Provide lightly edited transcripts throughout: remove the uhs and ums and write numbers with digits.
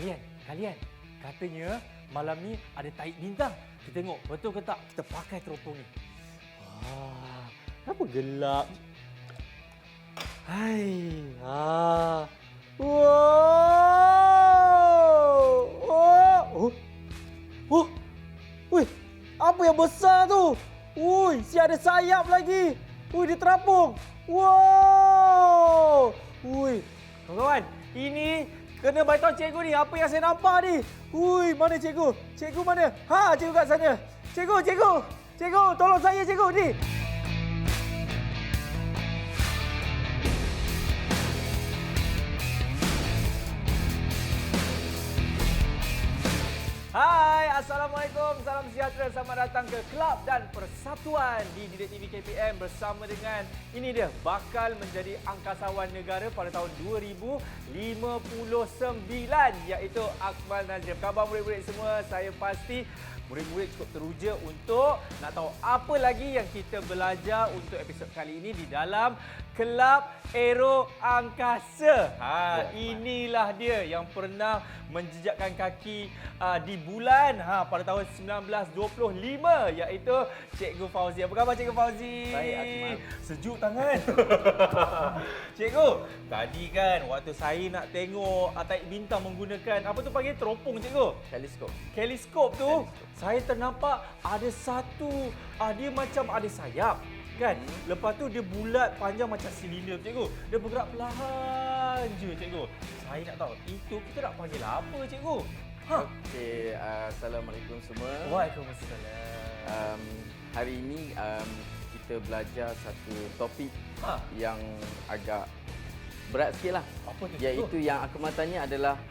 Kalian, katanya malam ni ada taik bintang. Kita tengok betul ke tak kita pakai teropong ni. Wah, kenapa gelap? Hai, wow, wih, apa yang besar tu? Wih, si ada sayap lagi. Wih, dia terapung. Wow, wih, kawan-kawan, ini kena beritahu cikgu ni apa yang saya nampak ni. Hui, mana cikgu? Cikgu mana? Ha, cikgu kat sana. Cikgu. Cikgu, tolong saya cikgu ni. Hai, Assalamualaikum. Salam sejahtera. Selamat datang ke Kelab dan Persatuan di Didik TV KPM bersama dengan ini dia bakal menjadi angkasawan negara pada tahun 2059 iaitu Akmal Nazim. Khabar murid-murid semua? Saya pasti murid-murid cukup teruja untuk nak tahu apa lagi yang kita belajar untuk episod kali ini di dalam Kelab Aero Angkasa. Inilah dia yang pernah menjejakkan kaki di bulan pada tahun 1925 iaitu Cikgu Fauzi. Apa khabar Cikgu Fauzi? Baik, Akmal. Sejuk tangan. Cikgu, tadi kan waktu saya nak tengok taik bintang menggunakan apa tu panggil teropong Cikgu? Teleskop tu, saya ternampak ada satu dia macam ada sayap kan. Lepas tu dia bulat panjang macam silinder Cikgu. Dia bergerak perlahan je Cikgu. Saya nak tahu itu kita nak panggil apa Cikgu? Okey, Assalamualaikum semua. Waalaikumsalam. Hari ini kita belajar satu topik yang agak berat sikit lah. Apa tu? Iaitu yang Akmal tanya adalah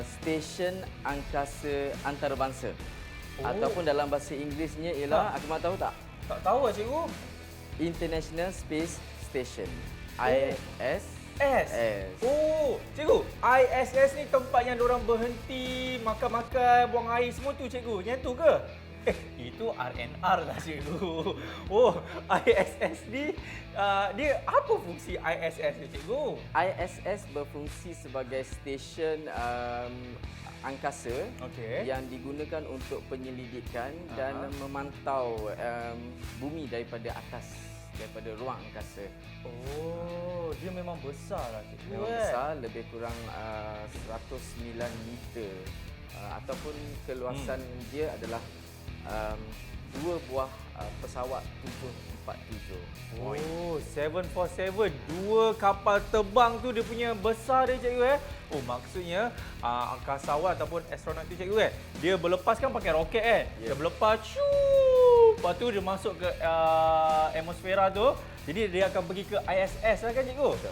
stesen angkasa antarabangsa. Ataupun dalam bahasa Inggerisnya ialah, Akmal tahu tak? Tak tahu lah Cikgu. International Space Station. S. Oh, cikgu, ISS ni tempat yang diorang berhenti, makan-makan, buang air semua tu cikgu. Yang tu ke? Itu RNR lah cikgu. Oh, ISS ni dia apa fungsi ISS ni cikgu? ISS berfungsi sebagai stesen angkasa yang digunakan untuk penyelidikan dan memantau bumi daripada atas, daripada ruang angkasa. Oh, dia memang besar lah cikgu. Memang besar, lebih kurang 109 meter ataupun keluasan dia adalah 2 buah pesawat 747. Oh, 747. 2 kapal terbang tu dia punya besar dia cikgu Oh, maksudnya angkasawan ataupun astronot tu cikgu dia berlepaskan pakai roket Dia berlepas lepas tu dia masuk ke atmosfera tu. Jadi dia akan pergi ke ISS lah kan cikgu? Betul.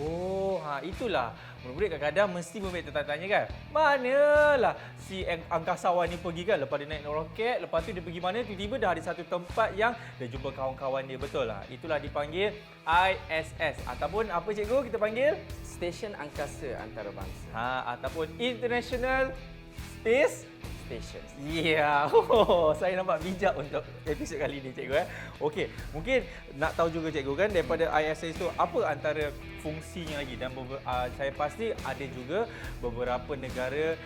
Oh, itulah. Murid-murid kadang-kadang mesti bertanya-tanya kan. Manalah si angkasawan ni pergi kan, lepas dia naik roket, lepas tu dia pergi mana, tiba-tiba dah ada satu tempat yang dia jumpa kawan-kawan dia, betul lah. Itulah dipanggil ISS ataupun apa cikgu kita panggil? Stesen angkasa antarabangsa. Ataupun International Space Station. Ya, saya nampak bijak untuk episod kali ini cikgu Okey, mungkin nak tahu juga cikgu kan daripada ISS tu apa antara fungsinya lagi dan saya pasti ada juga beberapa negara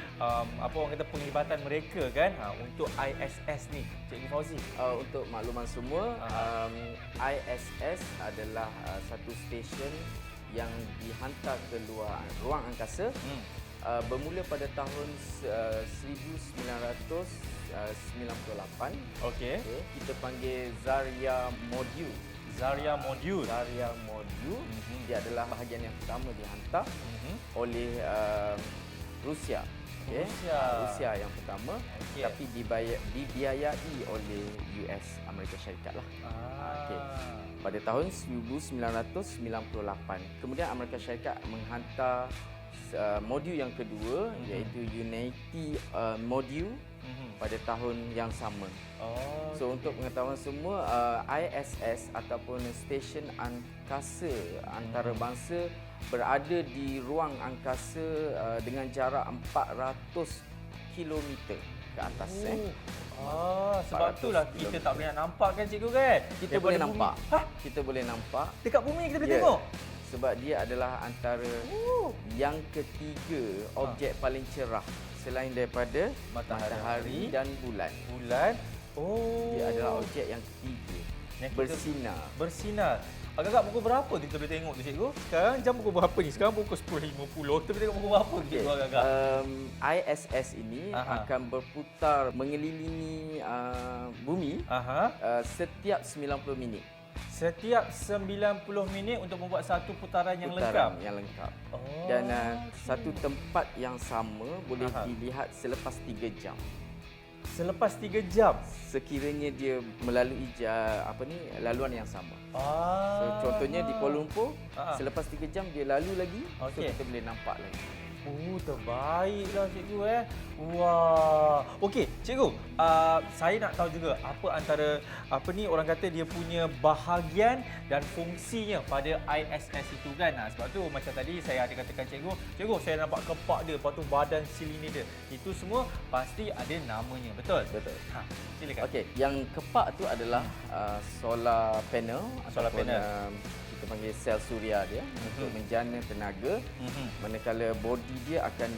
apa orang kata penglibatan mereka kan untuk ISS ni Cikgu Fauzi. Untuk makluman semua, ISS adalah satu stesen yang dihantar ke luar ruang angkasa. Bermula pada tahun 1998. Kita panggil Zarya Module. Dia adalah bahagian yang pertama dihantar oleh Rusia. Rusia yang pertama, tapi dibiayai oleh US, Amerika Syarikat lah. Pada tahun 1998. Kemudian Amerika Syarikat menghantar modul yang kedua iaitu Unity modul pada tahun yang sama. So untuk pengetahuan semua, ISS ataupun stesen angkasa antarabangsa berada di ruang angkasa dengan jarak 400 km ke atas. Sebab itulah kita tak boleh nampak kan cikgu kan? Kita boleh nampak. Kita boleh nampak. Dekat bumi kita boleh tengok. sebab dia adalah antara yang ketiga objek paling cerah selain daripada matahari dan bulan. Bulan. Oh. Dia adalah objek yang ketiga. Yang kita- Bersinar. Bersinar. Agak-agak pukul berapa kita boleh tengok tu cikgu? Sekarang jam pukul berapa ni? Sekarang pukul 10.50. Kita boleh tengok pukul berapa tu cikgu agak-agak? ISS ini akan berputar mengelilingi bumi setiap 90 minit. Setiap 90 minit untuk membuat satu putaran yang lengkap. Yang lengkap. Oh. Dan satu tempat yang sama boleh dilihat selepas 3 jam. Selepas 3 jam. Sekiranya dia melalui laluan yang sama. So, contohnya di Kuala Lumpur, selepas 3 jam dia lalu lagi, so kita boleh nampak lagi. Oh, terbaiklah cikgu Wah. Okey, cikgu, saya nak tahu juga apa antara orang kata dia punya bahagian dan fungsinya pada ISS itu kan. Sebab tu macam tadi saya ada katakan cikgu saya nampak kepak dia, lepas tu badan silinder dia. Itu semua pasti ada namanya, betul? Betul. Silakan. Okey, yang kepak tu adalah solar panel. Solar ataupun, panel. Kita panggil sel suria dia untuk menjana tenaga. Manakala body dia akan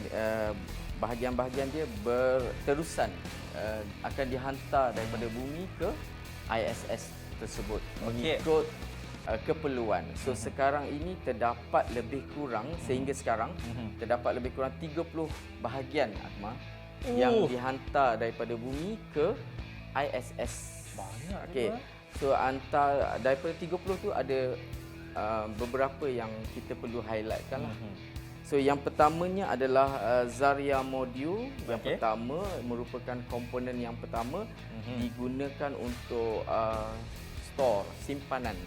bahagian-bahagian dia berterusan akan dihantar daripada bumi ke ISS tersebut mengikut keperluan. So sekarang ini terdapat lebih kurang sehingga sekarang terdapat lebih kurang 30 bahagian Akmal yang dihantar daripada bumi ke ISS. Banyak. Okey. So daripada 30 tu ada beberapa yang kita perlu highlightkan lah. So yang pertamanya adalah Zarya module. Yang pertama merupakan komponen yang pertama digunakan untuk store, simpanan.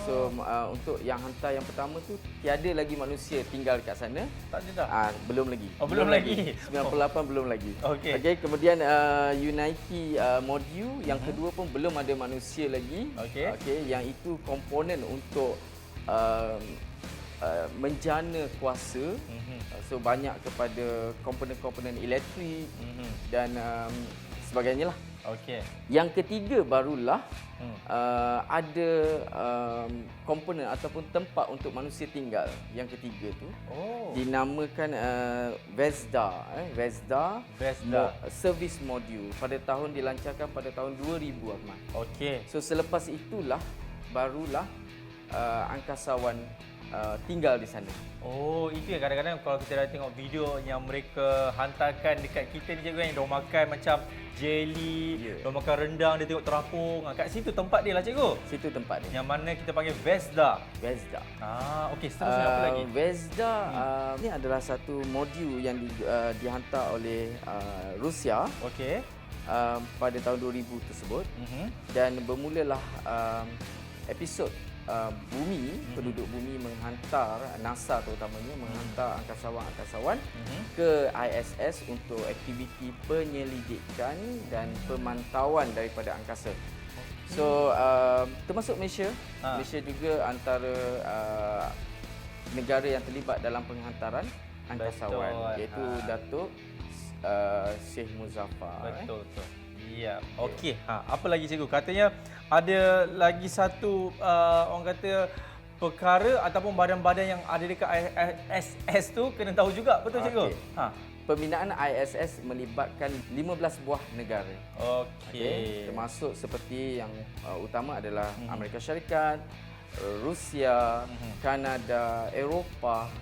So untuk yang hantar yang pertama tu tiada lagi manusia tinggal dekat sana. Tak ada dah. Belum lagi. Oh, belum lagi. 98 belum lagi. Okey. Kemudian Unity module yang kedua pun belum ada manusia lagi. Okey, yang itu komponen untuk menjana kuasa. So banyak kepada komponen-komponen elektrik dan sebagainya lah. Okey. Yang ketiga barulah ada komponen ataupun tempat untuk manusia tinggal. Yang ketiga tu dinamakan Vesda. Service Module. Pada tahun dilancarkan pada tahun 2000 Ahmad. Okey. So selepas itulah barulah angkasawan tinggal di sana. Oh, itu yang kadang-kadang kalau kita dah tengok video yang mereka hantarkan dekat kita ni cikgu yang dia makan macam jelly, dia makan rendang, dia tengok terapung. Kat situ tempat dia lah cikgu. Situ tempat dia. Yang mana kita panggil Vesda. Okey, seterusnya apa lagi? Vesda ni adalah satu modul yang dihantar oleh Rusia. Okey. Pada tahun 2000 tersebut. Dan bermulalah episod bumi, penduduk bumi menghantar, NASA terutamanya menghantar angkasawan-angkasawan ke ISS untuk aktiviti penyelidikan dan pemantauan daripada angkasa. So termasuk Malaysia. Malaysia juga antara negara yang terlibat dalam penghantaran angkasawan, iaitu Datuk Sheikh Muzaffar. Betul. Ya. Okey. Apa lagi cikgu? Katanya ada lagi satu orang kata perkara ataupun badan-badan yang ada dekat ISS tu kena tahu juga. Betul cikgu? Pembinaan ISS melibatkan 15 buah negara. Okey. Termasuk seperti yang utama adalah Amerika Syarikat, Rusia, Kanada, Eropah,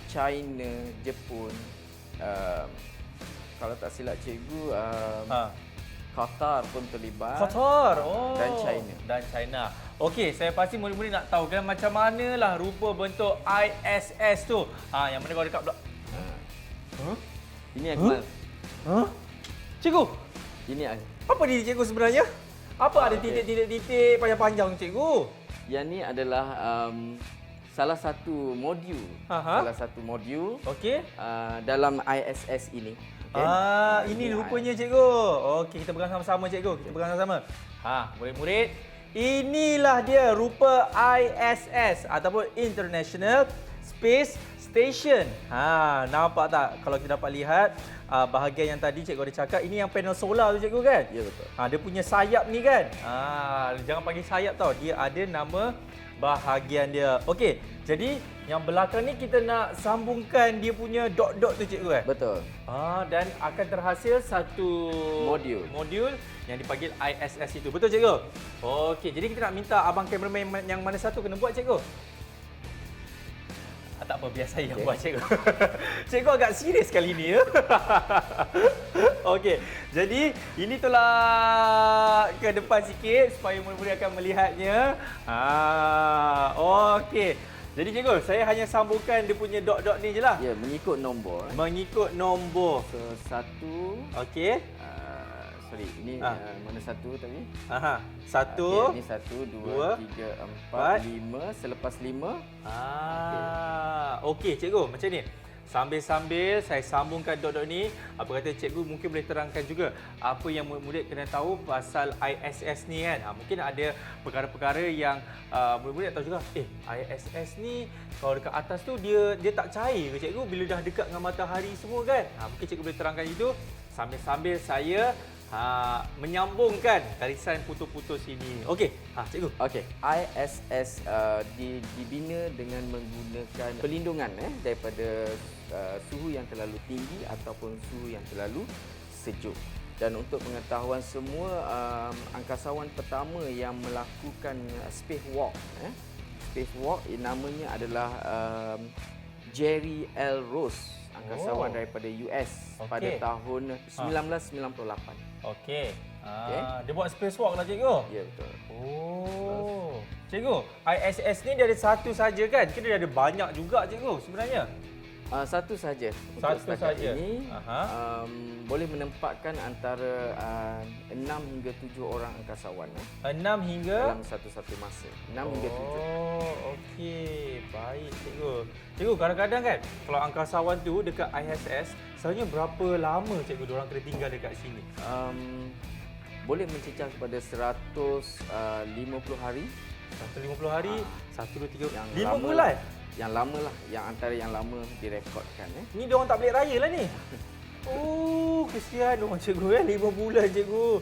China, Jepun. Kalau tak silap cikgu, Qatar pun terlibat. Dan China. Okey, saya pasti murid-murid nak tahu kan macam manalah rupa bentuk ISS tu. Yang mana kalau dekat Ini Akmal. Cikgu, ini apa dia cikgu sebenarnya? Apa ada titik-titik panjang-panjang cikgu? Yang ni adalah salah satu modul. Okey. Dalam ISS ini. Ini rupanya cikgu. Okey, kita pegang sama-sama cikgu. Murid-murid, inilah dia rupa ISS ataupun International Space Station. Nampak tak? Kalau kita dapat lihat bahagian yang tadi cikgu ada cakap, ini yang panel solar tu cikgu kan? Ya, betul. Dia punya sayap ni kan? Jangan panggil sayap tau. Dia ada nama bahagian dia. Okey, jadi yang belakang ni kita nak sambungkan dia punya dot-dot tu cikgu Betul. dan akan terhasil satu modul yang dipanggil ISS itu. Betul cikgu? Okey, jadi kita nak minta abang kameraman yang mana satu kena buat cikgu? Tak apa, biar saya yang buat cikgu. Cikgu agak serius kali ni ya. Okey, jadi ini telah ke depan sikit supaya murid-murid akan melihatnya. Okey. Jadi cikgu, saya hanya sambungkan dia punya dot-dot ni je lah. Ya, mengikut nombor. Mengikut nombor. So, satu. Okey. Sorry, ini mana satu tadi? Satu. Okay, ini 1, 2, 3, 4, 5. Selepas 5. Okey cikgu, macam ni. Sambil-sambil saya sambungkan dot-dot ni, apa kata cikgu mungkin boleh terangkan juga apa yang murid-murid kena tahu pasal ISS ni kan. Mungkin ada perkara-perkara yang murid-murid tak tahu juga. ISS ni kalau dekat atas tu dia tak cair ke cikgu bila dah dekat dengan matahari semua kan? Mungkin cikgu boleh terangkan itu sambil-sambil saya menyambungkan garisan putus-putus ini. Okey, cikgu. Okey, ISS dibina dengan menggunakan perlindungan daripada suhu yang terlalu tinggi ataupun suhu yang terlalu sejuk. Dan untuk pengetahuan semua, angkasawan pertama yang melakukan spacewalk, namanya adalah Jerry L. Ross, angkasawan daripada US pada tahun 1998. Okey. Dia buat spacewalk lah cikgu? Ya, betul. Cikgu, ISS ni dia ada satu saja kan? Kita dia ada banyak juga cikgu sebenarnya. Satu saja. Satu saja. Ini boleh menempatkan antara 6 hingga 7 orang angkasawan 6 hingga dalam satu masa. 6 hingga 7. Okey. Baik cikgu. Cikgu, kadang-kadang kan kalau angkasawan tu dekat ISS, sebenarnya berapa lama cikgu diorang kena tinggal dekat sini? Boleh mencecah kepada 150 hari. 150 hari, 1, 2, 3, Yang 5 lama bulan. Yang lama lah, yang antara yang lama direkodkan. Ni diorang tak balik raya lah ni. Kesian diorang cikgu 5 bulan cikgu.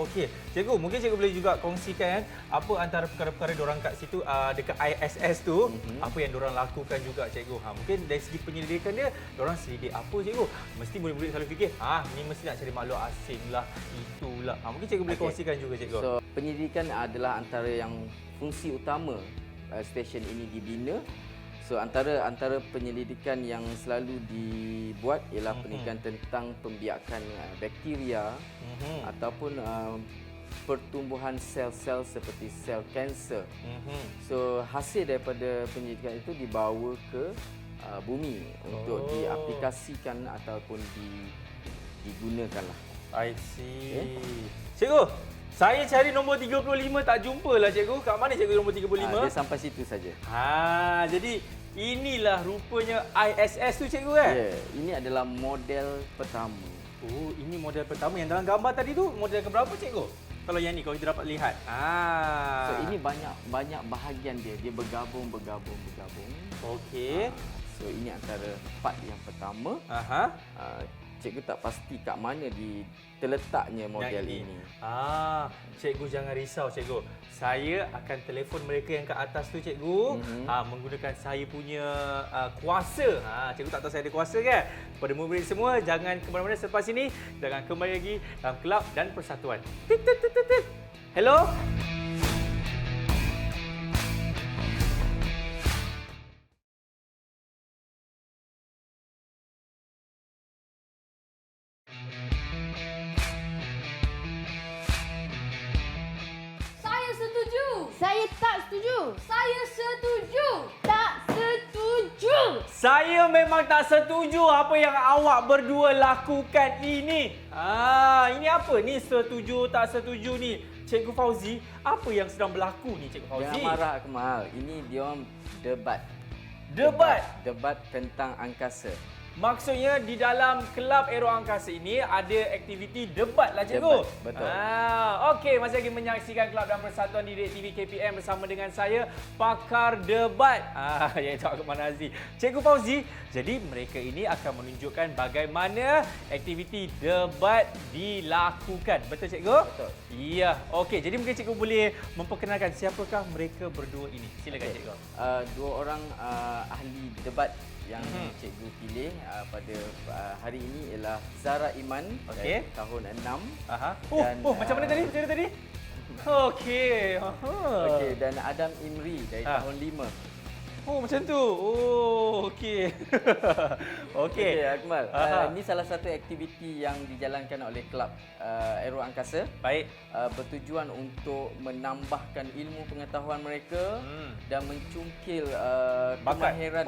Okey. Cikgu, mungkin cikgu boleh juga kongsikan apa antara perkara-perkara diorang kat situ dekat ISS tu, apa yang diorang lakukan juga cikgu. Mungkin dari segi penyelidikan dia, diorang selidik apa cikgu? Mesti murid-murid selalu fikir, ni mesti nak cari makhluk asing lah, itulah. Mungkin cikgu boleh kongsikan juga cikgu. So, penyelidikan adalah antara yang fungsi utama stesen ini dibina. So antara penyelidikan yang selalu dibuat ialah penelitian tentang pembiakan bakteria ataupun pertumbuhan sel-sel seperti sel kanser. So hasil daripada penyelidikan itu dibawa ke bumi untuk diaplikasikan ataupun digunakanlah. I see. Cikgu, saya cari nombor 35 tak jumpa lah cikgu. Kat mana cikgu nombor 35? Dia sampai situ saja. Jadi inilah rupanya ISS tu cikgu kan? Ya, ini adalah model pertama. Ini model pertama. Yang dalam gambar tadi tu model ke berapa cikgu? Kalau yang ni kalau kita dapat lihat. So ini banyak bahagian dia. Dia bergabung. Okey. So ini antara part yang pertama. Cikgu tak pasti kat mana terletaknya model ini. Cikgu jangan risau cikgu. Saya akan telefon mereka yang kat atas tu cikgu, menggunakan saya punya kuasa. Cikgu tak tahu saya ada kuasa kan? Kepada murid-murid semua, jangan ke mana-mana selepas ini. Jangan kembali lagi dalam Kelab dan Persatuan. Tit, tit, tit, tit. Hello? Saya tak setuju. Saya setuju. Tak setuju. Saya memang tak setuju apa yang awak berdua lakukan ini. Ini apa ni setuju tak setuju ni? Cikgu Fauzi, apa yang sedang berlaku ni Cikgu Fauzi? Jangan marah Akmal. Ini dia orang debat. Debat Debat tentang angkasa. Maksudnya di dalam Kelab Aero Angkasa ini ada aktiviti debat lah cikgu. Debat, betul. Okey, masih lagi menyaksikan Kelab dan Persatuan Didik TV KPM bersama dengan saya, pakar debat. Iaitu Akmal Nazri. Cikgu Fauzi, jadi mereka ini akan menunjukkan bagaimana aktiviti debat dilakukan. Betul cikgu? Betul. Ya. Okey, jadi mungkin cikgu boleh memperkenalkan siapakah mereka berdua ini. Silakan cikgu. Dua orang ahli debat yang cikgu pilih pada hari ini ialah Zara Iman dari tahun 6. Macam mana tadi? Macam mana tadi? Okey. Okey, dan Adam Imri dari tahun 5. Macam tu. Okey. Okey. Okey, Akmal. Ini salah satu aktiviti yang dijalankan oleh Kelab Aero Angkasa. Baik. Bertujuan untuk menambahkan ilmu pengetahuan mereka dan mencungkil Bakat. kemahiran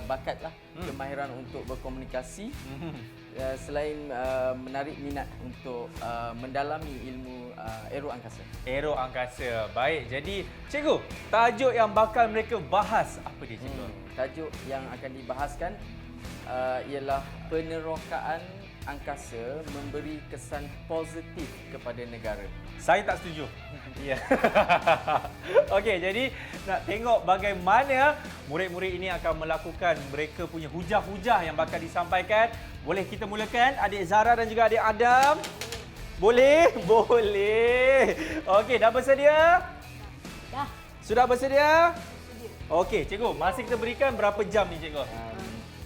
bakatlah, kemahiran untuk berkomunikasi. Selain menarik minat untuk mendalami ilmu aero angkasa. Aero Angkasa. Baik. Jadi, cikgu, tajuk yang bakal mereka bahas apa dia cikgu? Tajuk yang akan dibahaskan ialah penerokaan angkasa memberi kesan positif kepada negara. Saya tak setuju. Ya. Okey, jadi nak tengok bagaimana murid-murid ini akan melakukan mereka punya hujah-hujah yang bakal disampaikan. Boleh kita mulakan adik Zara dan juga adik Adam? Boleh? Boleh. Okey, dah bersedia? Dah. Sudah bersedia? Sedia. Okey, cikgu, masih kita berikan berapa jam ni cikgu?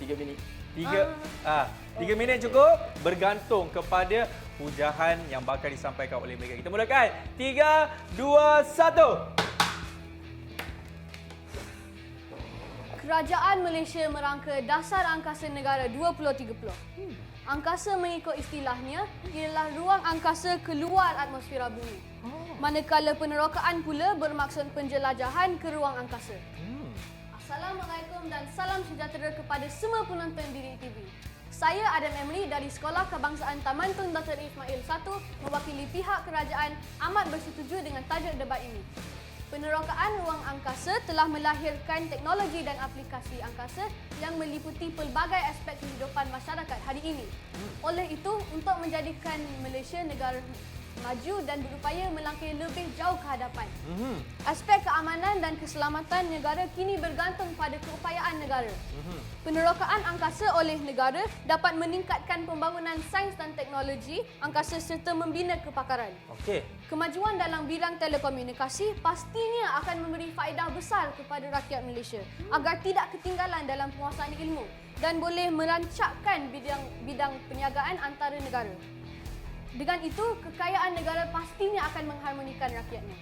3 minit. 3 minit cukup, bergantung kepada hujahan yang bakal disampaikan oleh mereka. Kita mulakan. 3, 2, 1. Kerajaan Malaysia merangka Dasar Angkasa Negara 2030. Angkasa mengikut istilahnya ialah ruang angkasa keluar atmosfera bumi. Manakala penerokaan pula bermaksud penjelajahan ke ruang angkasa. Assalamualaikum dan salam sejahtera kepada semua penonton Didik TV. Saya Adam Emily dari Sekolah Kebangsaan Taman Tun Dr. Ismail 1 mewakili pihak kerajaan amat bersetuju dengan tajuk debat ini. Penerokaan ruang angkasa telah melahirkan teknologi dan aplikasi angkasa yang meliputi pelbagai aspek kehidupan masyarakat hari ini. Oleh itu, untuk menjadikan Malaysia negara maju dan berupaya melangkah lebih jauh ke hadapan. Aspek keamanan dan keselamatan negara kini bergantung pada keupayaan negara. Penerokaan angkasa oleh negara dapat meningkatkan pembangunan sains dan teknologi angkasa serta membina kepakaran. Okey. Kemajuan dalam bidang telekomunikasi pastinya akan memberi faedah besar kepada rakyat Malaysia agar tidak ketinggalan dalam penguasaan ilmu dan boleh merancakkan bidang perniagaan antara negara. Dengan itu, kekayaan negara pastinya akan mengharmonikan rakyatnya.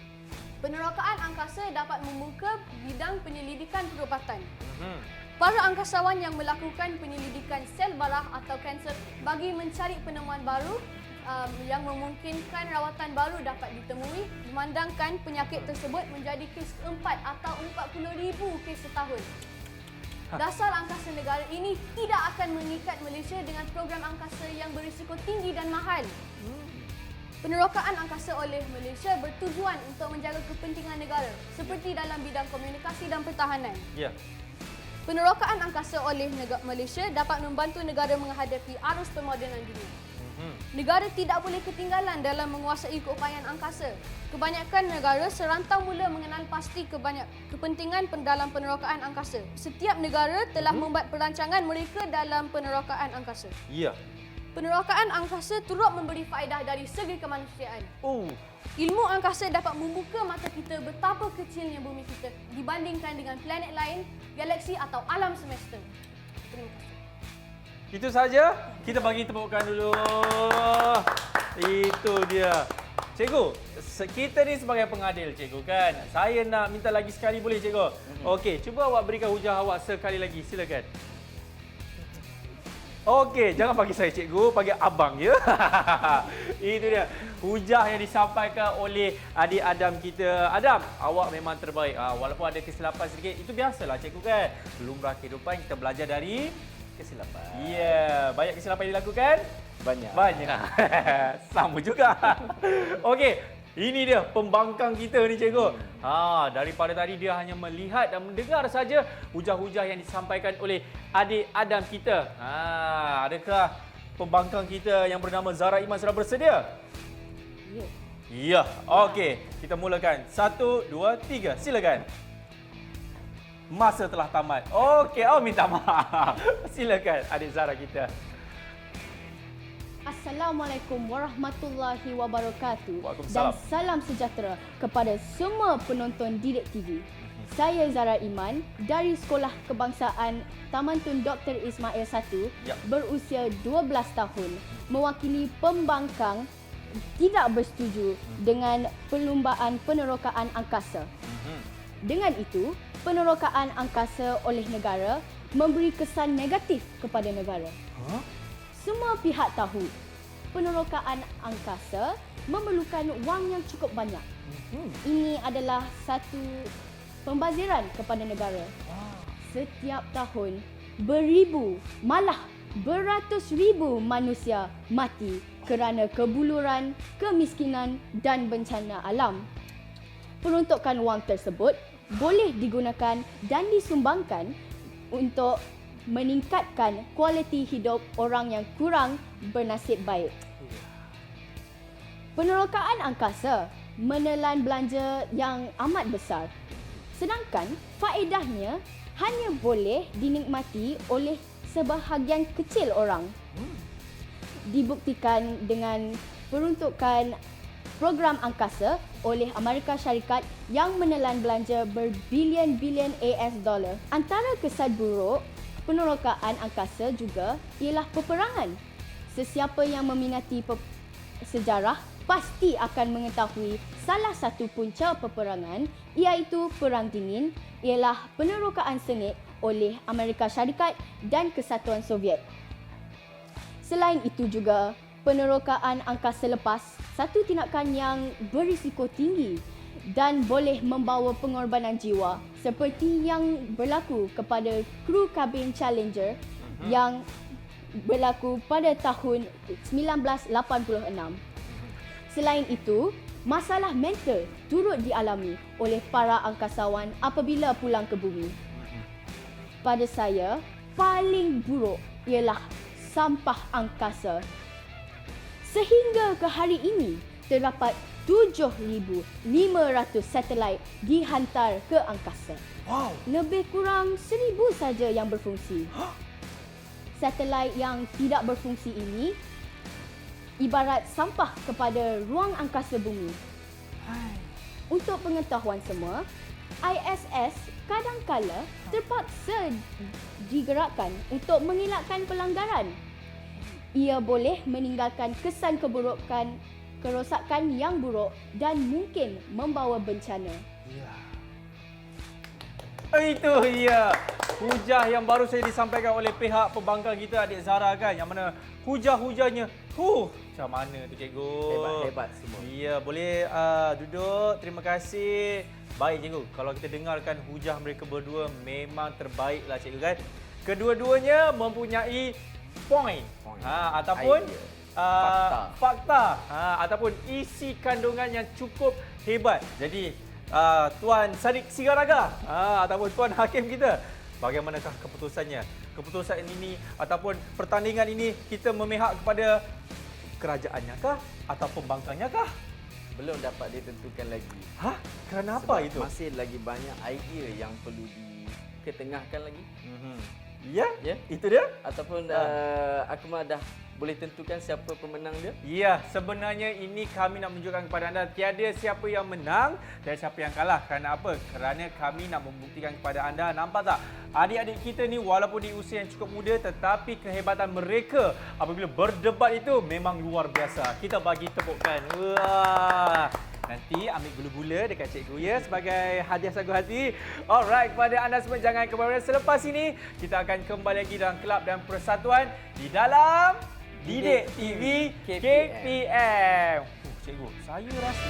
Penerokaan angkasa dapat membuka bidang penyelidikan perubatan. Para angkasawan yang melakukan penyelidikan sel darah atau kanser bagi mencari penemuan baru yang memungkinkan rawatan baru dapat ditemui, memandangkan penyakit tersebut menjadi kes keempat atau 40,000 kes setahun. Dasar angkasa negara ini tidak akan mengikat Malaysia dengan program angkasa yang berisiko tinggi dan mahal. Penerokaan angkasa oleh Malaysia bertujuan untuk menjaga kepentingan negara seperti dalam bidang komunikasi dan pertahanan. Ya. Penerokaan angkasa oleh Malaysia dapat membantu negara menghadapi arus pemodenan dunia. Negara tidak boleh ketinggalan dalam menguasai keupayaan angkasa. Kebanyakan negara serantau mula mengenal pasti kepentingan dalam penerokaan angkasa. Setiap negara telah membuat perancangan mereka dalam penerokaan angkasa. Ya. Penerokaan angkasa turut memberi faedah dari segi kemanusiaan. Ilmu angkasa dapat membuka mata kita betapa kecilnya bumi kita dibandingkan dengan planet lain, galaksi atau alam semesta. Terima kasih. Itu saja. Kita bagi tepukan dulu. Itu dia. Cikgu, kita ni sebagai pengadil cikgu kan. Saya nak minta lagi sekali boleh cikgu? Okey, cuba awak berikan hujah awak sekali lagi. Silakan. Okey, jangan panggil saya cikgu, panggil abang ya. Itu dia. Hujah yang disampaikan oleh adik Adam kita. Adam, awak memang terbaik. Walaupun ada kesilapan sedikit, itu biasalah cikgu kan. Lumrah kehidupan, kita belajar dari kesilapan. Ya, banyak kesilapan yang dilakukan? Banyak. Banyak. Sama juga. Okey, Ini dia pembangkang kita ni cikgu. Daripada tadi dia hanya melihat dan mendengar saja hujah-hujah yang disampaikan oleh adik Adam kita. Adakah pembangkang kita yang bernama Zara Iman sudah bersedia? Ya. Ya. Okey, kita mulakan. 1 2 3. Silakan. Masa telah tamat. Okey, minta maaf. Silakan adik Zara kita. Assalamualaikum warahmatullahi wabarakatuh. Waalaikumsalam. Dan salam sejahtera kepada semua penonton Didik TV. Saya Zara Iman dari Sekolah Kebangsaan Taman Tun Dr. Ismail 1 Ya. berusia 12 tahun mewakili pembangkang tidak bersetuju dengan perlumbaan penerokaan angkasa. Dengan itu, penerokaan angkasa oleh negara memberi kesan negatif kepada negara. Semua pihak tahu, penerokaan angkasa memerlukan wang yang cukup banyak. Ini adalah satu pembaziran kepada negara. Setiap tahun, beribu, malah beratus ribu manusia mati kerana kebuluran, kemiskinan dan bencana alam. Peruntukan wang tersebut boleh digunakan dan disumbangkan untuk meningkatkan kualiti hidup orang yang kurang bernasib baik. Penerokaan angkasa menelan belanja yang amat besar. Sedangkan faedahnya hanya boleh dinikmati oleh sebahagian kecil orang. Dibuktikan dengan peruntukan program angkasa oleh Amerika Syarikat yang menelan belanja berbilion-bilion AS dollar. Antara kesan buruk penerokaan angkasa juga ialah peperangan. Sesiapa yang meminati sejarah pasti akan mengetahui salah satu punca peperangan iaitu Perang Dingin ialah penerokaan sengit oleh Amerika Syarikat dan Kesatuan Soviet. Selain itu juga, penerokaan angkasa lepas satu tindakan yang berisiko tinggi dan boleh membawa pengorbanan jiwa seperti yang berlaku kepada kru kabin Challenger yang berlaku pada tahun 1986. Selain itu, masalah mental turut dialami oleh para angkasawan apabila pulang ke bumi. Pada saya, paling buruk ialah sampah angkasa. Sehingga ke hari ini, terdapat 7,500 satelit dihantar ke angkasa. Wow. Lebih kurang 1,000 saja yang berfungsi. Satelit yang tidak berfungsi ini ibarat sampah kepada ruang angkasa bumi. Untuk pengetahuan semua, ISS kadangkala terpaksa digerakkan untuk mengelakkan pelanggaran. Ia boleh meninggalkan kesan keburukan, kerosakan yang buruk dan mungkin membawa bencana. Itu dia hujah yang baru saja disampaikan oleh pihak pembangkang kita adik Zara kan, yang mana hujah-hujahnya macam mana tu cikgu? Hebat semua. Ya, boleh duduk. Terima kasih. Baik cikgu, kalau kita dengarkan hujah mereka berdua memang terbaiklah cikgu kan. Kedua-duanya mempunyai point. Ataupun fakta. Ataupun isi kandungan yang cukup hebat. Jadi Tuan Sadiq Sigaraga ataupun Tuan Hakim kita, bagaimanakah keputusannya? Keputusan ini ataupun pertandingan ini kita memihak kepada kerajaannya kah atau pembangkangnya kah? Belum dapat ditentukan lagi. Kerana apa Sebab itu? masih lagi banyak idea yang perlu diketengahkan lagi. Ya, Ya. itu dia. Ataupun Akmal dah boleh tentukan siapa pemenang dia? Ya, sebenarnya ini kami nak menunjukkan kepada anda tiada siapa yang menang dan siapa yang kalah. Kerana apa? Kerana kami nak membuktikan kepada anda, nampak tak? Adik-adik kita ni walaupun di usia yang cukup muda tetapi kehebatan mereka apabila berdebat itu memang luar biasa. Kita bagi tepukan. Wah. Nanti ambil gula-gula dekat cikgu ya sebagai hadiah sagu hati. Alright, kepada anda semua jangan ke mana-mana. Selepas ini kita akan kembali lagi dalam kelab dan persatuan di dalam Didik TV KPM. Cikgu, saya rasa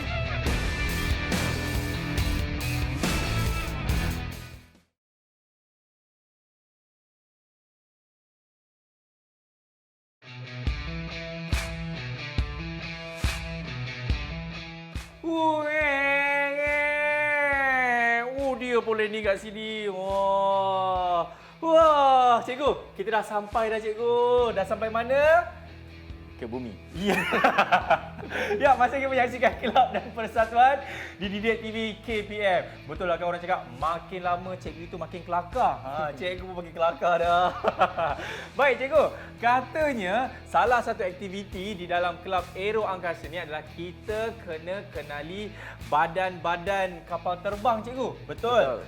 Dia boleh ni kat sini. Wah, cikgu, kita dah sampai dah cikgu. Dah sampai mana? Ke bumi. Ya. Ya, masa kita menyaksikan Kelab dan Persatuan di Didik TV KPM. Betul lah kan orang cakap makin lama cikgu itu makin kelakar. Cikgu pun makin kelakar dah. Baik cikgu, katanya salah satu aktiviti di dalam Kelab Aero Angkasa ni adalah kita kena kenali badan-badan kapal terbang cikgu. Betul?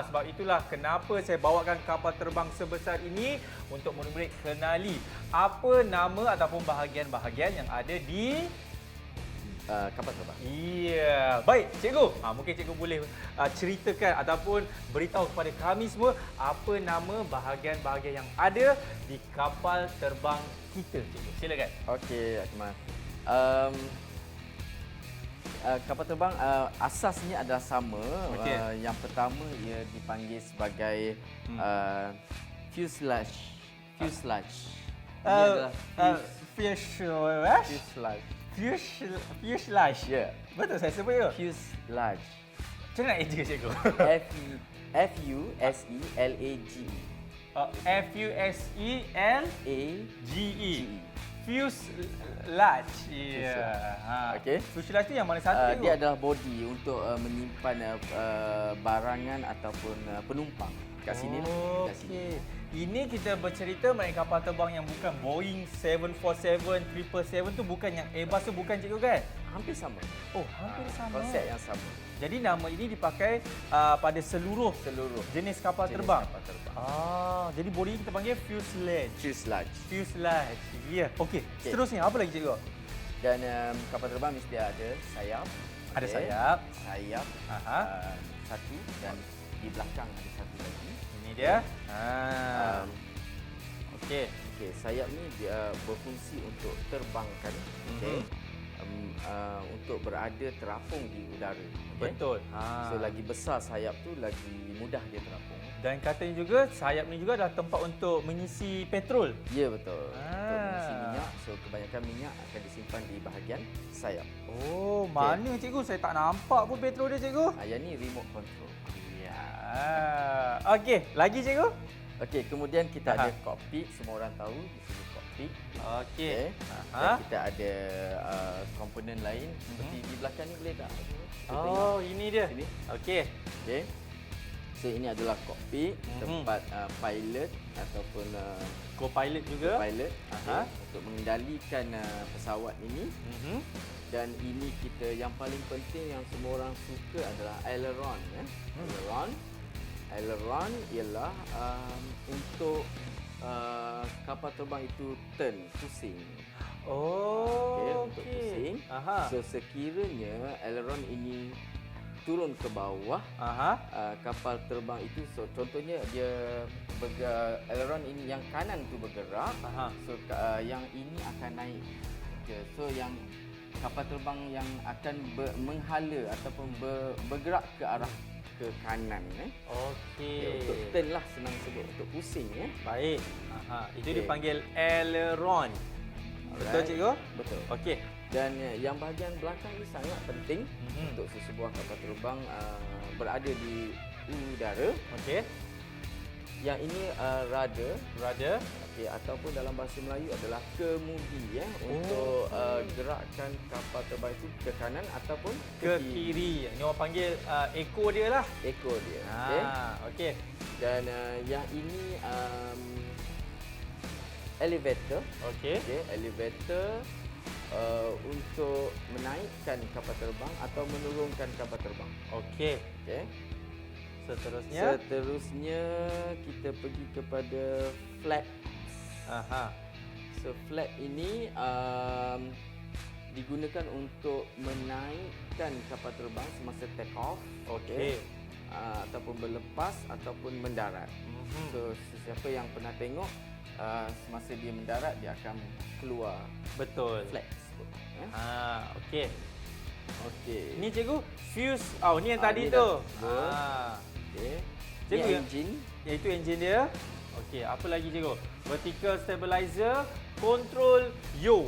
Sebab itulah kenapa saya bawakan kapal terbang sebesar ini untuk murid-murid kenali apa nama ataupun bahagian-bahagian yang ada di Kapal terbang. iya. Baik, cikgu. Mungkin cikgu boleh ceritakan ataupun beritahu kepada kami semua apa nama bahagian-bahagian yang ada di kapal terbang kita, cikgu. Silakan. Okey, Akmal. Kapal terbang asasnya adalah sama. Okey. Yang pertama ia dipanggil sebagai fuselage. Fuselage. Ini adalah fuselage. Fuselage. Ya. Betul saya sebut ke? Fuselage. Macam mana je cikgu? F-U-S-E-L-A-G-E. F-U-S-E-L-G-E. Fuselage. Ya. Okey. Fuselage tu yang mana satu cikgu? Dia adalah body untuk menyimpan barangan ataupun penumpang. Kat sini lah. Kat sini. Okey. Ini kita bercerita mengenai kapal terbang yang bukan Boeing 747, 777 tu bukan, yang Airbus tu bukan cikgu kan? Hampir sama. Oh, hampir sama. Konsep yang sama. Jadi nama ini dipakai pada seluruh jenis kapal terbang. Kapal terbang. Jadi body kita panggil fuselage. Fuselage. Fuselage. Ya. Okey. Seterusnya apa lagi cikgu? Dan kapal terbang mesti ada sayap. Ada Okey. sayap. Sayap. Aha. Satu dan di belakang ada satu lagi. Ini dia. Okey. Okey, sayap ni dia berfungsi untuk terbangkan. Okey. Untuk berada terapung di udara. Okay? Betul. So lagi besar sayap tu lagi mudah dia terapung. Dan katanya juga sayap ni juga adalah tempat untuk mengisi petrol. Ya, betul. Untuk mengisi minyak. So kebanyakan minyak akan disimpan di bahagian sayap. Oh, mana cikgu? Saya tak nampak pun petrol dia cikgu. Yang ni remote control. Ya. Okey, lagi cikgu? Okey, kemudian kita ada kokpit. Semua orang tahu di sini kokpit. Okey. Dan kita ada komponen lain seperti di belakang ni, boleh tak? Kita Oh, ini dia. Sini. Okey. Okey. So ini adalah kokpit, tempat pilot ataupun Co-pilot juga. pilot untuk mengendalikan pesawat ini. Dan ini kita yang paling penting yang semua orang suka adalah aileron. Aileron ialah untuk kapal terbang itu turn, pusing. Oh, Untuk pusing. So sekiranya aileron ini turun ke bawah, kapal terbang itu, so contohnya dia aileron ini yang kanan tu bergerak, so yang ini akan naik. So yang kapal terbang yang akan menghala ataupun bergerak ke arah ke kanan. Okey. Untuk turn lah, senang sebut, untuk pusing. Baik. Itu dipanggil aileron. Betul cikgu? Betul. Okey. Dan yang bahagian belakang ni sangat penting untuk sesebuah kapal terbang berada di udara. Okey. Yang ini rudder. Rudder. Okey, ataupun dalam bahasa Melayu adalah kemudi untuk gerakkan kapal terbang itu ke kanan ataupun Ke kiri. Ini orang panggil ekor dia lah. ekor dia. Okey. Dan yang ini elevator. Okey. Elevator untuk menaikkan kapal terbang atau menurunkan kapal terbang. Okey. Okey. Seterusnya kita pergi kepada flap. So flap ini digunakan untuk menaikkan kapal terbang semasa take off. Okey. Ataupun berlepas ataupun mendarat. So sesiapa yang pernah tengok semasa dia mendarat dia akan keluar Betul. flap. Okey. Okey. Ini cikgu fuse. Ni yang tadi ni tu. dah. Okey. Cikgu, Ini engine. Iaitu enjin dia. Okey, apa lagi cikgu? Vertical stabilizer, control yaw.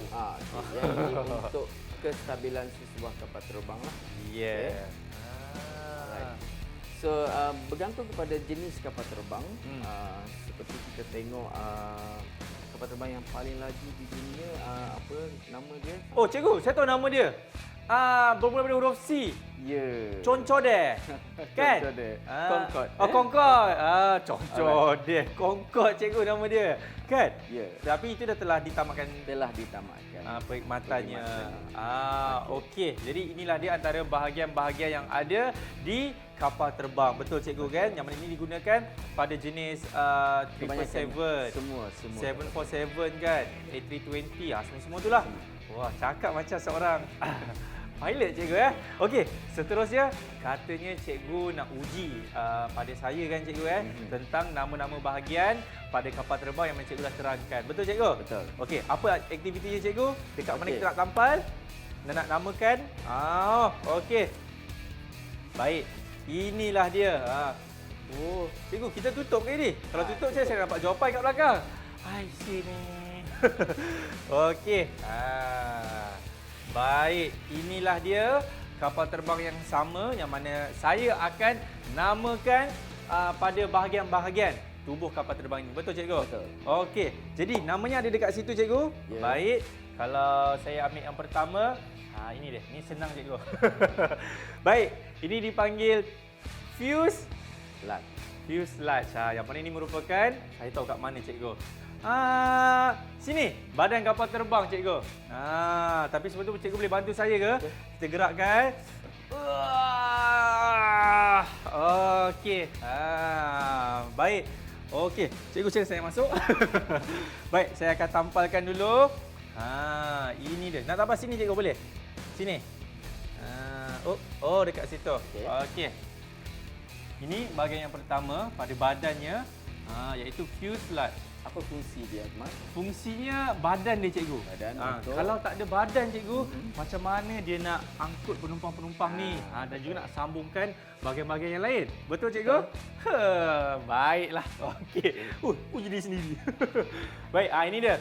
Yang ini untuk kestabilan sebuah kapal terbang lah. Yeah. Alright. So bergantung kepada jenis kapal terbang. Seperti kita tengok kapal terbang yang paling laju di dunia, apa nama dia? Oh, cikgu, saya tahu nama dia. Bermula dari huruf C. Ya. Concode. Kan? Concorde. Concorde. Oh, Concorde. Concode. Concorde, cikgu nama dia. Kan? Ya. Tapi itu dah telah ditamatkan Telah ditamatkan. perkhidmatannya. Perkhidmatan. Okey. Jadi inilah dia antara bahagian-bahagian yang ada di kapal terbang. Betul cikgu kan? Yang mana ini digunakan pada jenis Kebanyakan 777. semua. 747 kan? A320. Semua tu lah. Wah, cakap macam seorang pilot cikgu Okey, seterusnya katanya cikgu nak uji pada saya kan cikgu tentang nama-nama bahagian pada kapal terbang yang cikgu dah terangkan. Betul cikgu? Betul. Okey, apa aktivitinya cikgu? Dekat mana Okey. kita nak tampal? Nak namakan? Okey. Baik. Inilah dia. Oh, cikgu kita tutup ke ni? Kalau tutup saya dapat jawapan kat belakang. I see ni. Okey. Baik, inilah dia kapal terbang yang sama yang mana saya akan namakan pada bahagian-bahagian tubuh kapal terbang ini. Betul cikgu? Betul. Okey. Jadi namanya ada dekat situ cikgu? Ya. Baik. Kalau saya ambil yang pertama, ini dia. Ini senang cikgu. Baik, ini dipanggil fuselage. Fuselage. Yang mana ini merupakan saya tahu kat mana cikgu. Sini, badan kapal terbang cikgu. Tapi sebelum tu cikgu boleh bantu saya ke? Kita gerakkan. Okey. Baik. Okey, cikgu saya masuk. Baik, saya akan tampalkan dulu. Ini dia. Nak tampal sini cikgu boleh? Sini. Dekat situ. Okey. Ini bahagian yang pertama pada badannya, iaitu fuselage. Apa fungsi dia, Mat? Fungsinya badan dia cikgu. Badan untuk... Kalau tak ada badan cikgu, macam mana dia nak angkut penumpang-penumpang ni? Dan juga nak sambungkan bahagian-bahagian yang lain. Betul cikgu? Baiklah. Okey. Jadi sendiri. Baik, ini dia.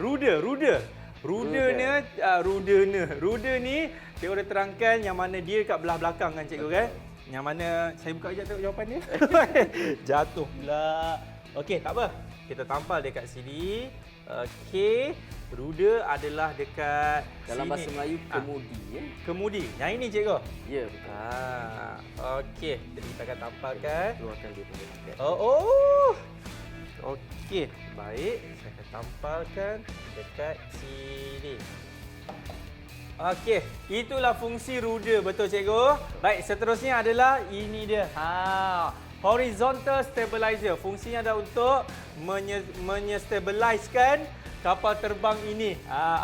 Ruder. Ruder ni cikgu dah terangkan yang mana dia kat belah belakang kan cikgu kan? Yang mana saya buka sekejap tengok jawapan dia. Jatuh pula. Okey, tak apa. Kita tampal dekat sini. Okey. Ruder adalah dekat Dalam sini. bahasa Melayu, kemudi. Kemudi. Yang ini cikgu? Ya, betul. Okey. Jadi kita akan tampalkan. Keluarkan dia punya paket. Okey. Baik. Saya akan tampalkan dekat sini. Okey, itulah fungsi ruder, betul cikgu? Baik, seterusnya adalah ini dia. Horizontal stabilizer. Fungsinya adalah untuk menyestabiliskan kapal terbang ini.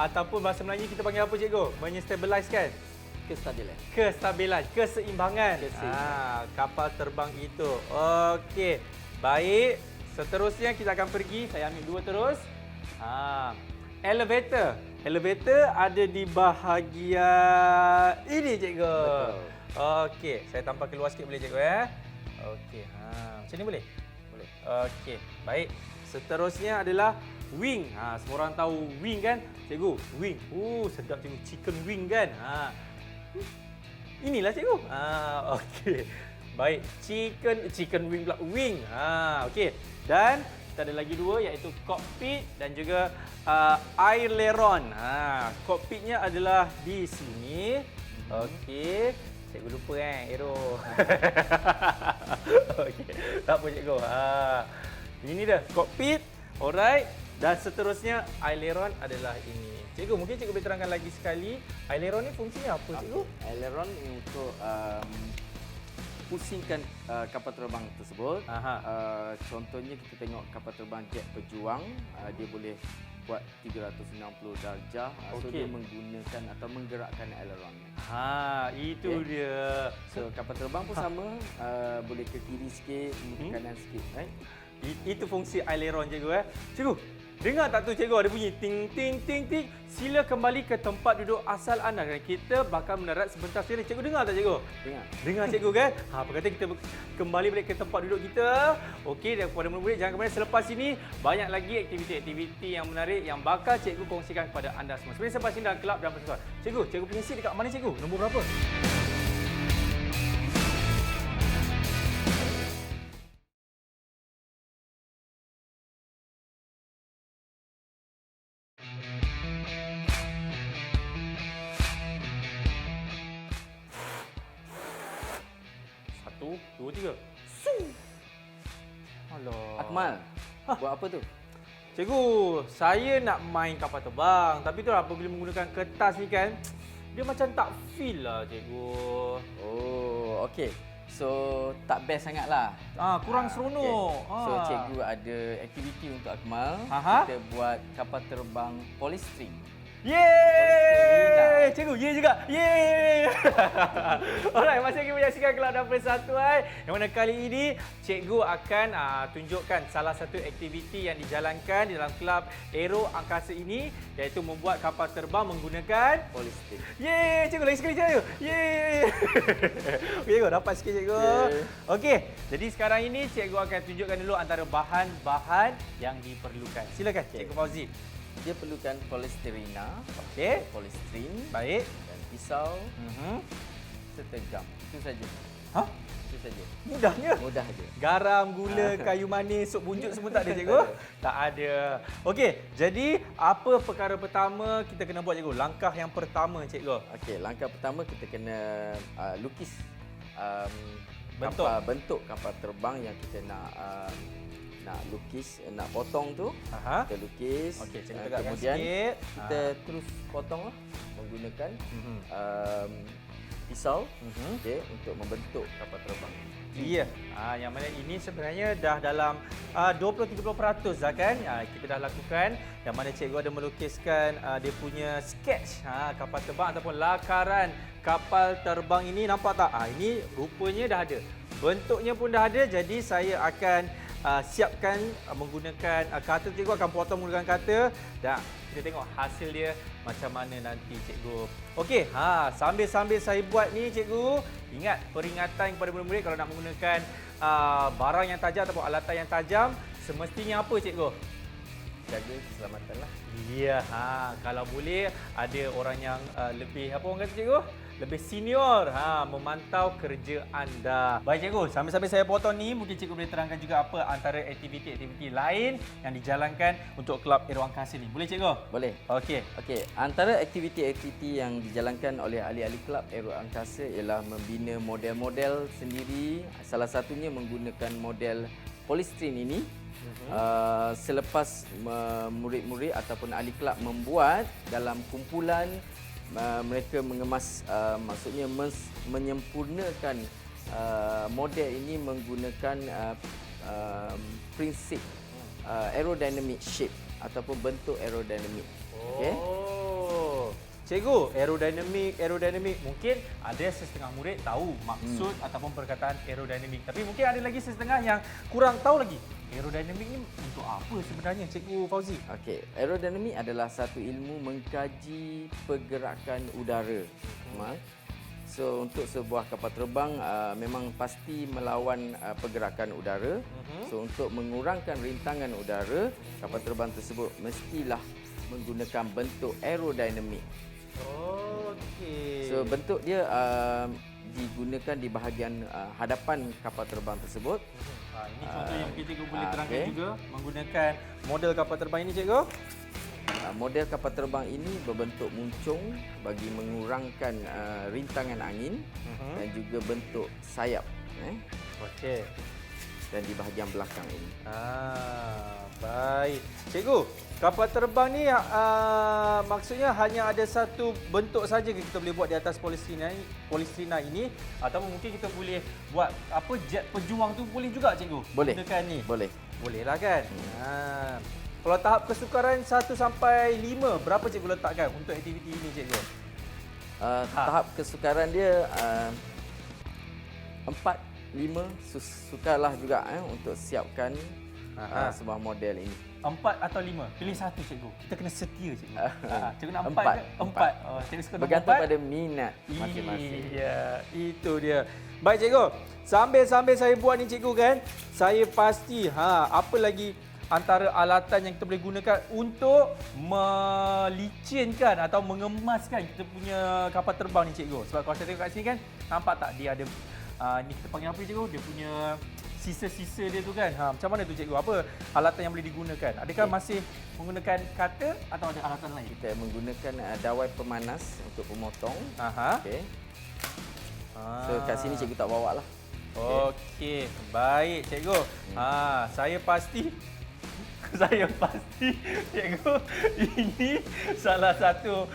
Ataupun bahasa Melayu kita panggil apa cikgu? Menyestabiliskan. Kestabilan. Keseimbangan. Kapal terbang itu. Okey. Baik, seterusnya kita akan pergi. Saya ambil dua terus. Elevator. Elevator ada di bahagian ini cikgu. Betul. Okey, saya tampal keluar sikit boleh cikgu Okey, macam ni boleh? Boleh. Okey, baik. Seterusnya adalah wing. Semua orang tahu wing kan? Cikgu, wing. Sedap cikgu, chicken wing kan? Inilah cikgu. Okey. Baik, chicken wing pula, wing. Okey. Dan kita ada lagi dua iaitu cockpit dan juga aileron. Cockpitnya adalah di sini. Okey. Cikgu lupa arrow. Okey. Tak apa cikgu. Ini dia cockpit. Alright. Dan seterusnya aileron adalah ini. Cikgu, mungkin cikgu boleh terangkan lagi sekali. Aileron ni fungsinya apa cikgu? Aileron ni untuk pusingkan kapal terbang tersebut. Contohnya kita tengok kapal terbang jet pejuang, dia boleh buat 360 darjah. So dia menggunakan atau menggerakkan aileron. Itu dia. So kapal terbang pun sama, boleh ke kiri sikit, ke kanan sikit, right? Itu fungsi aileron cikgu Cikgu, Dengar tak tu cikgu ada bunyi ting ting ting ting. Sila kembali ke tempat duduk asal anda dan kita bakal mendarat sebentar sekali. Cikgu dengar tak cikgu? Dengar. Dengar cikgu kan? Apa kata kita kembali balik ke tempat duduk kita. Okey, dan kepada murid-murid jangan kemana selepas ini banyak lagi aktiviti-aktiviti yang menarik yang bakal cikgu kongsikan kepada anda semua. Sebenarnya selepas ini dalam kelab dan persatuan. Cikgu punya seat dekat mana cikgu? Nombor berapa? Satu, dua, tiga. Alah. Akmal, buat apa tu? Cikgu, saya nak main kapal terbang. Tapi tu apabila menggunakan kertas ni kan, dia macam tak feel lah cikgu. Oh, okey. So, tak best sangat lah. Kurang seronok. Okay. So, cikgu ada aktiviti untuk Akmal. Aha. Kita buat kapal terbang polystyrene. Yeay! Cikgu, ye juga. Yeay! Alright, masih lagi menyaksikan Kelab dan Persatuan. Yang mana kali ini cikgu akan tunjukkan salah satu aktiviti yang dijalankan di dalam Kelab Aero Angkasa ini, iaitu membuat kapal terbang menggunakan Polystyrene. yeay! Cikgu, lagi sekali cikgu. Yeay! Okey cikgu, dapat sikit cikgu. Yeah. Okey, jadi sekarang ini cikgu akan tunjukkan dulu antara bahan-bahan yang diperlukan. Silakan Cikgu Fauzi. Dia perlukan polystyrena, Okey. polystyrene Baik. dan pisau serta gam. Itu saja. Hah? Itu saja. Mudahnya. Mudah je. Garam, gula, kayu manis, sup bunjuk semua tak ada cikgu? Tak ada. Okey, jadi apa perkara pertama kita kena buat cikgu? Langkah yang pertama cikgu. Okey, langkah pertama kita kena lukis Bentuk. bentuk kapal terbang yang kita nak lukis, nak potong tu. Aha. Kita lukis. Okey, cikgu tegakkan kemudian sikit. kita terus potonglah menggunakan Mhm. pisau Mhm. okey, untuk membentuk kapal terbang. Ya, yang mana ini sebenarnya dah dalam 20-30% dah kan kita dah lakukan, yang mana cikgu ada melukiskan dia punya sketch kapal terbang ataupun lakaran kapal terbang ini. Nampak tak? Ini rupanya dah ada. Bentuknya pun dah ada, jadi saya akan siapkan menggunakan cutter. Cikgu akan potong menggunakan cutter dan kita tengok hasil dia macam mana nanti cikgu. Okey, sambil-sambil saya buat ni cikgu, ingat peringatan kepada murid-murid kalau nak menggunakan barang yang tajam ataupun alatan yang tajam, semestinya apa cikgu? Jaga keselamatan lah. Ya, kalau boleh ada orang yang lebih apa orang kata cikgu? Lebih senior memantau kerja anda. Baik cikgu, sambil-sambil saya potong ni, mungkin cikgu boleh terangkan juga apa antara aktiviti-aktiviti lain yang dijalankan untuk Kelab Aero Angkasa ni. Boleh cikgu? Boleh. Okey. Okey, antara aktiviti-aktiviti yang dijalankan oleh ahli-ahli Kelab Aero Angkasa ialah membina model-model sendiri. Salah satunya menggunakan model polystyrene ini. Selepas murid-murid ataupun ahli kelab membuat dalam kumpulan, mereka mengemas, maksudnya menyempurnakan model ini menggunakan prinsip aerodynamic shape ataupun bentuk aerodinamik. Okey. Cikgu, aerodinamik mungkin ada setengah murid tahu maksud ataupun perkataan aerodinamik. Tapi mungkin ada lagi setengah yang kurang tahu lagi. Aerodinamik ni untuk apa sebenarnya Cikgu Fauzi? Okey, aerodinamik adalah satu ilmu mengkaji pergerakan udara. So untuk sebuah kapal terbang memang pasti melawan pergerakan udara. So untuk mengurangkan rintangan udara, kapal terbang tersebut mestilah menggunakan bentuk aerodinamik. Okey. So bentuk dia digunakan di bahagian hadapan kapal terbang tersebut. Ini contoh yang mungkin Cikgu boleh terangkan okey. juga menggunakan model kapal terbang ini Cikgu. Model kapal terbang ini berbentuk muncung bagi mengurangkan rintangan angin dan juga bentuk sayap Okey. dan di bahagian belakang ini. Baik. Cikgu, kapal terbang ni maksudnya hanya ada satu bentuk saja ke kita boleh buat di atas polystyrene ini ataupun mungkin kita boleh buat apa jet pejuang tu boleh juga Cikgu? Boleh. Gunakan ni. Boleh. Bolehlah kan? Kalau tahap kesukaran 1 sampai 5, berapa cikgu letakkan untuk aktiviti ini cikgu? Tahap kesukaran dia 4, 5 sukarlah juga untuk siapkan sebuah model ini. 4 atau 5? Pilih satu cikgu. Kita kena setia cikgu. Cikgu nak 4 Empat. ke? 4. Oh, cikgu suka nombor Bergantung 4. pada minat masing-masing. Iya, itu dia. Baik cikgu. Sambil saya buat ni cikgu kan, saya pasti apa lagi antara alatan yang kita boleh gunakan untuk melicinkan atau mengemaskan kita punya kapal terbang ni cikgu. Sebab kalau saya tengok kat sini kan, nampak tak dia ada ni kita panggil apa cikgu? Dia punya sisa-sisa dia tu kan. Macam mana tu cikgu? Apa alatan yang boleh digunakan? Adakah masih menggunakan kata atau ada alatan lain? Kita menggunakan dawai pemanas untuk pemotong. Okey. So kat sini cikgu tak bawa lah. Okey, baik cikgu. Saya pasti cikgu ini salah satu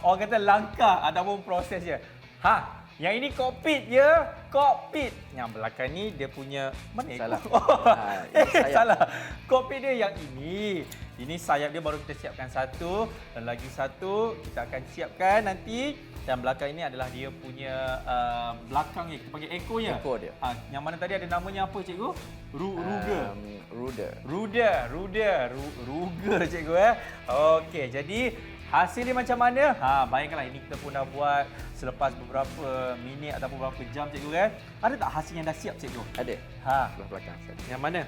orang kata langkah ataupun proses dia. Yang ini kokpit je, kokpit. Yang belakang ni dia punya mana Salah. ini sayap. salah. Kokpit dia yang ini. Ini sayap dia baru kita siapkan satu dan lagi satu kita akan siapkan nanti. Dan belakang ini adalah dia punya belakang ni, kita panggil ekornya. Ekor dia. Yang mana tadi ada namanya apa cikgu? Ruger. Ruger cikgu Okey, jadi hasil dia macam mana? Bayangkanlah ini kita pun dah buat selepas beberapa minit ataupun beberapa jam cikgu kan. Ada tak hasil yang dah siap cikgu? Ada. Sebelah belakang. Yang mana?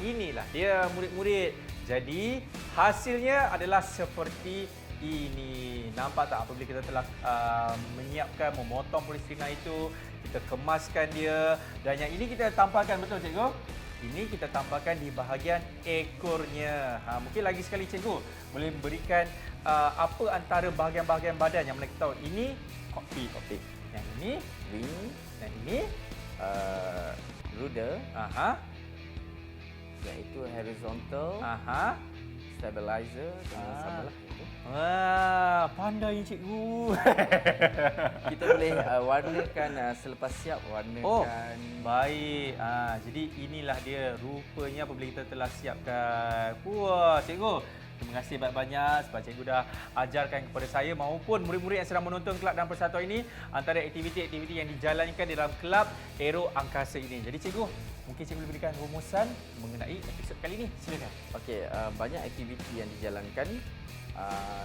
Inilah dia murid-murid. Jadi hasilnya adalah seperti ini. Nampak tak apabila kita telah menyiapkan, memotong polistirena itu, kita kemaskan dia dan yang ini kita tampalkan, betul cikgu? Ini kita tampalkan di bahagian ekornya. Mungkin lagi sekali cikgu boleh berikan apa antara bahagian-bahagian badan yang mana kita tahu. Ini kokpit. Yang ini Wing. yang ini Rudder. Iaitu horizontal. Stabilizer. Dengan samalah itu. Pandai cikgu. Kita boleh warnakan selepas siap warnakan. Baik. Jadi inilah dia rupanya apabila kita telah siapkan. Wah, cikgu. Terima kasih banyak-banyak sebab cikgu dah ajarkan kepada saya maupun murid-murid yang sedang menonton Kelab dan Persatuan ini antara aktiviti-aktiviti yang dijalankan di dalam Kelab Aero Angkasa ini. Jadi cikgu, mungkin cikgu boleh berikan rumusan mengenai episod kali ini. Silakan. Okey, banyak aktiviti yang dijalankan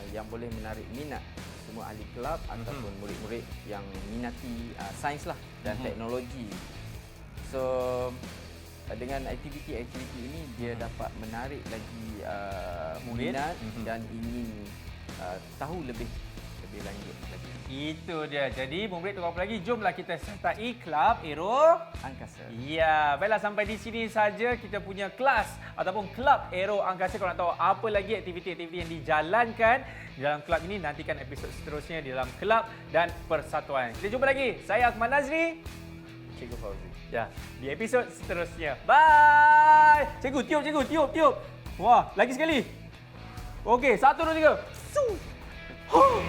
yang boleh menarik minat semua ahli kelab ataupun murid-murid yang minati sains lah dan teknologi. So dengan aktiviti-aktiviti ini dia dapat menarik lagi minat dan ingin tahu lebih lanjut lagi. Itu dia. Jadi murid tunggu apa lagi? Jomlah kita sertai Kelab Aero Angkasa. Ya, baiklah sampai di sini saja kita punya kelas ataupun Kelab Aero Angkasa. Kalau nak tahu apa lagi aktiviti-aktiviti yang dijalankan di dalam kelab ini, nantikan episod seterusnya di dalam Kelab dan Persatuan. Kita jumpa lagi. Saya Akmal Nazri. Cikgu Fauzi. Ya, di episod seterusnya. Bye. Cikgu, tiup. Wah, lagi sekali. Okey, 1 2 3. Su. Huh.